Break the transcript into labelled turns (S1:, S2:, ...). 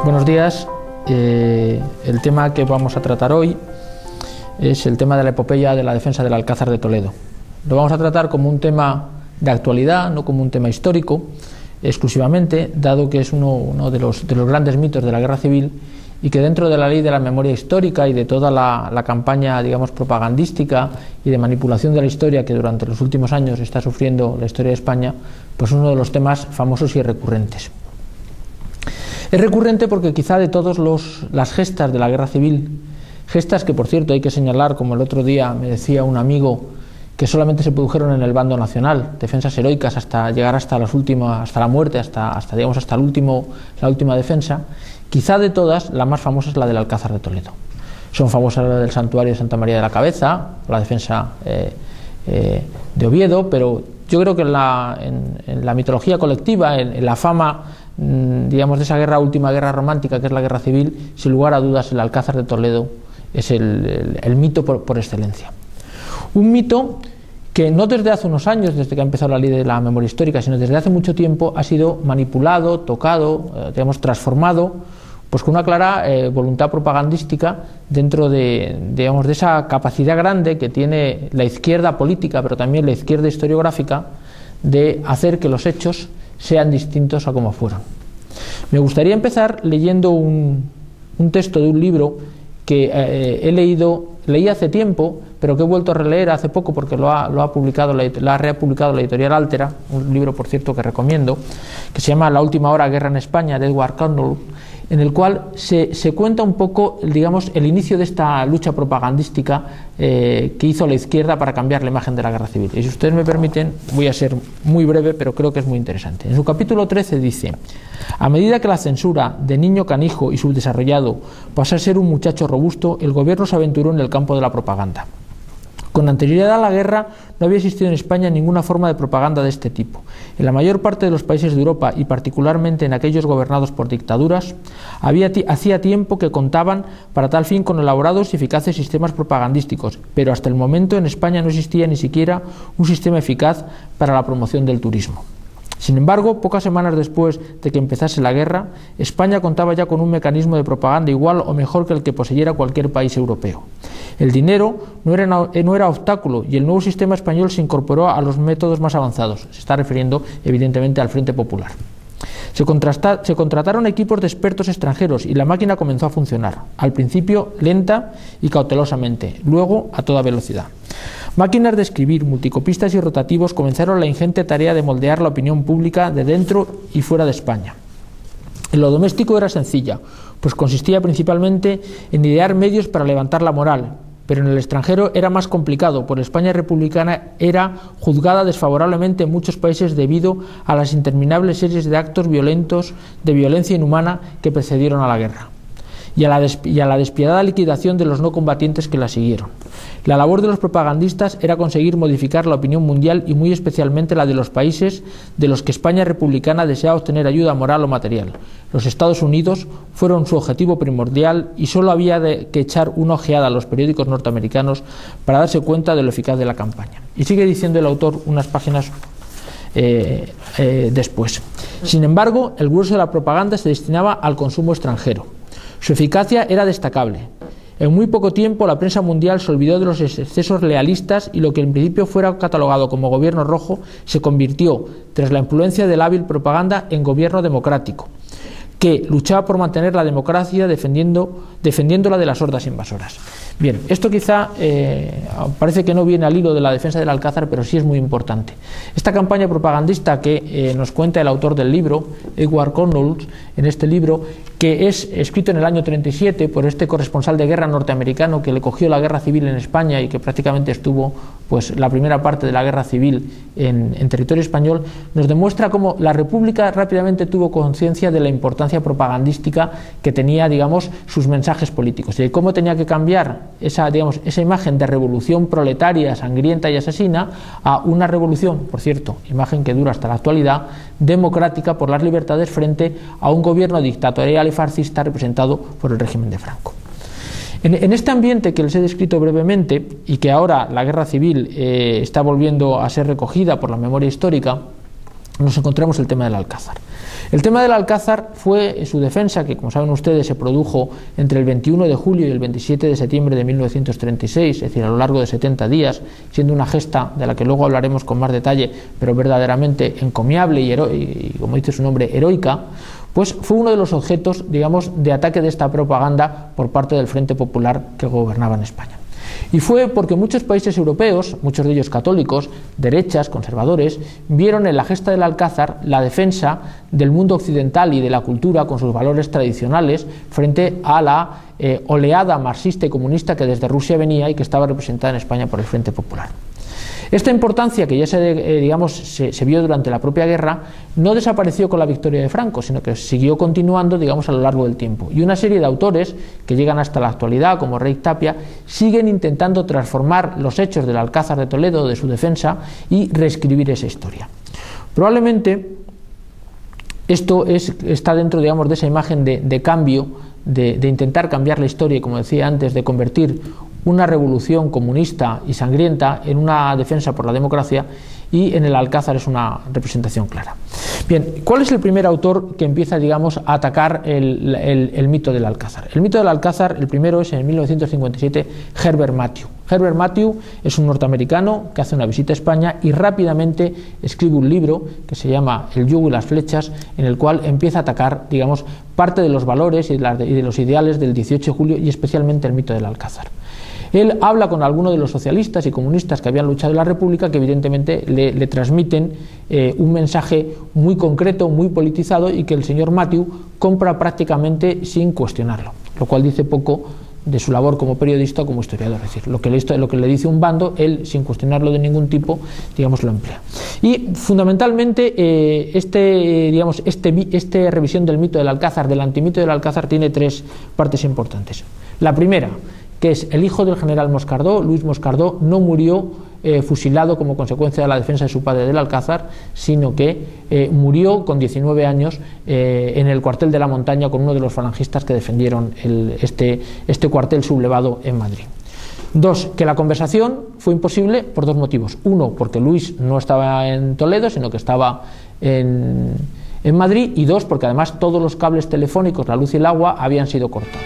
S1: Buenos días. El tema que vamos a tratar hoy es el tema de la epopeya de la defensa del Alcázar de Toledo. Lo vamos a tratar como un tema de actualidad, no como un tema histórico exclusivamente, dado que es uno de los grandes mitos de la guerra civil y que dentro de la ley de la memoria histórica y de toda la campaña, digamos, propagandística y de manipulación de la historia que durante los últimos años está sufriendo la historia de España, pues uno de los temas famosos y recurrentes. Es recurrente porque quizá de todas las gestas de la guerra civil, gestas que por cierto hay que señalar, como el otro día me decía un amigo, que solamente se produjeron en el bando nacional, defensas heroicas hasta llegar hasta la muerte, hasta la última defensa. Quizá de todas, la más famosa es la del Alcázar de Toledo. Son famosas la del santuario de Santa María de la Cabeza, la defensa de Oviedo, pero yo creo que en la mitología colectiva, en la fama, digamos, de esa última guerra romántica que es la guerra civil, sin lugar a dudas el Alcázar de Toledo es el mito por excelencia. Un mito que no desde hace unos años, desde que ha empezado la ley de la memoria histórica, sino desde hace mucho tiempo ha sido manipulado, tocado, digamos, transformado, pues con una clara voluntad propagandística dentro de esa capacidad grande que tiene la izquierda política, pero también la izquierda historiográfica, de hacer que los hechos sean distintos a como fueron. Me gustaría empezar leyendo un texto de un libro que leí hace tiempo, pero que he vuelto a releer hace poco porque lo ha republicado la editorial Altera, un libro por cierto que recomiendo, que se llama La última hora, guerra en España, de Edward Condell, en el cual se cuenta un poco, digamos, el inicio de esta lucha propagandística que hizo la izquierda para cambiar la imagen de la guerra civil. Y si ustedes me permiten, voy a ser muy breve, pero creo que es muy interesante. En su capítulo 13 dice: a medida que la censura de niño canijo y subdesarrollado pasó a ser un muchacho robusto, el gobierno se aventuró en el campo de la propaganda. Con anterioridad a la guerra no había existido en España ninguna forma de propaganda de este tipo. En la mayor parte de los países de Europa y particularmente en aquellos gobernados por dictaduras, hacía tiempo que contaban para tal fin con elaborados y eficaces sistemas propagandísticos, pero hasta el momento en España no existía ni siquiera un sistema eficaz para la promoción del turismo. Sin embargo, pocas semanas después de que empezase la guerra, España contaba ya con un mecanismo de propaganda igual o mejor que el que poseyera cualquier país europeo. El dinero no era obstáculo y el nuevo sistema español se incorporó a los métodos más avanzados. Se está refiriendo evidentemente al Frente Popular. Se contrataron equipos de expertos extranjeros y la máquina comenzó a funcionar, al principio lenta y cautelosamente, luego a toda velocidad. Máquinas de escribir, multicopistas y rotativos comenzaron la ingente tarea de moldear la opinión pública de dentro y fuera de España. En lo doméstico era sencilla, pues consistía principalmente en idear medios para levantar la moral, pero en el extranjero era más complicado, pues España republicana era juzgada desfavorablemente en muchos países debido a las interminables series de actos violentos, de violencia inhumana que precedieron a la guerra, y a la despiadada liquidación de los no combatientes que la siguieron. La labor de los propagandistas era conseguir modificar la opinión mundial y muy especialmente la de los países de los que España republicana deseaba obtener ayuda moral o material. Los Estados Unidos fueron su objetivo primordial y solo había que echar una ojeada a los periódicos norteamericanos para darse cuenta de lo eficaz de la campaña. Y sigue diciendo el autor unas páginas después. Sin embargo, el grueso de la propaganda se destinaba al consumo extranjero. Su eficacia era destacable. En muy poco tiempo la prensa mundial se olvidó de los excesos lealistas y lo que en principio fuera catalogado como gobierno rojo se convirtió, tras la influencia de la hábil propaganda, en gobierno democrático, que luchaba por mantener la democracia defendiéndola de las hordas invasoras. Bien, esto quizá parece que no viene al hilo de la defensa del Alcázar, pero sí es muy importante. Esta campaña propagandista que nos cuenta el autor del libro, Edward Cornwall, en este libro, que es escrito en el año 37 por este corresponsal de guerra norteamericano que le cogió la guerra civil en España y que prácticamente estuvo pues la primera parte de la guerra civil en territorio español, nos demuestra cómo la República rápidamente tuvo conciencia de la importancia propagandística que tenía, digamos, sus mensajes políticos y de cómo tenía que cambiar esa imagen de revolución proletaria, sangrienta y asesina a una revolución, por cierto, imagen que dura hasta la actualidad, democrática por las libertades frente a un gobierno dictatorial y fascista representado por el régimen de Franco. En este ambiente que les he descrito brevemente y que ahora la guerra civil está volviendo a ser recogida por la memoria histórica, nos encontramos el tema del Alcázar. El tema del Alcázar fue su defensa, que como saben ustedes se produjo entre el 21 de julio y el 27 de septiembre de 1936, es decir, a lo largo de 70 días, siendo una gesta de la que luego hablaremos con más detalle, pero verdaderamente encomiable y como dice su nombre, heroica, pues fue uno de los objetos, digamos, de ataque de esta propaganda por parte del Frente Popular que gobernaba en España. Y fue porque muchos países europeos, muchos de ellos católicos, derechas, conservadores, vieron en la gesta del Alcázar la defensa del mundo occidental y de la cultura con sus valores tradicionales frente a la oleada marxista y comunista que desde Rusia venía y que estaba representada en España por el Frente Popular. Esta importancia, que ya se vio durante la propia guerra, no desapareció con la victoria de Franco, sino que siguió continuando, digamos, a lo largo del tiempo. Y una serie de autores que llegan hasta la actualidad, como Rey Tapia, siguen intentando transformar los hechos del Alcázar de Toledo, de su defensa, y reescribir esa historia. Probablemente esto está dentro, digamos, de esa imagen de cambio, de intentar cambiar la historia y, como decía antes, de convertir una revolución comunista y sangrienta en una defensa por la democracia, y en el Alcázar es una representación clara. Bien, ¿cuál es el primer autor que empieza, digamos, a atacar el mito del Alcázar? El mito del Alcázar, el primero es en 1957 Herbert Matthew. Herbert Matthew es un norteamericano que hace una visita a España y rápidamente escribe un libro que se llama El yugo y las flechas, en el cual empieza a atacar, digamos, parte de los valores y de los ideales del 18 de julio y especialmente el mito del Alcázar. Él habla con algunos de los socialistas y comunistas que habían luchado en la República, que evidentemente le transmiten un mensaje muy concreto, muy politizado, y que el señor Matthew compra prácticamente sin cuestionarlo, lo cual dice poco de su labor como periodista o como historiador. Es decir, lo que le dice un bando, él, sin cuestionarlo de ningún tipo, digamos, lo emplea. Y fundamentalmente esta revisión del mito del Alcázar, del antimito del Alcázar, tiene tres partes importantes. La primera, que es el hijo del general Moscardó, Luis Moscardó, no murió fusilado como consecuencia de la defensa de su padre del Alcázar, sino que murió con 19 años en el cuartel de la Montaña con uno de los falangistas que defendieron este cuartel sublevado en Madrid. Dos, que la conversación fue imposible por dos motivos. Uno, porque Luis no estaba en Toledo, sino que estaba en Madrid, y dos, porque además todos los cables telefónicos, la luz y el agua, habían sido cortados.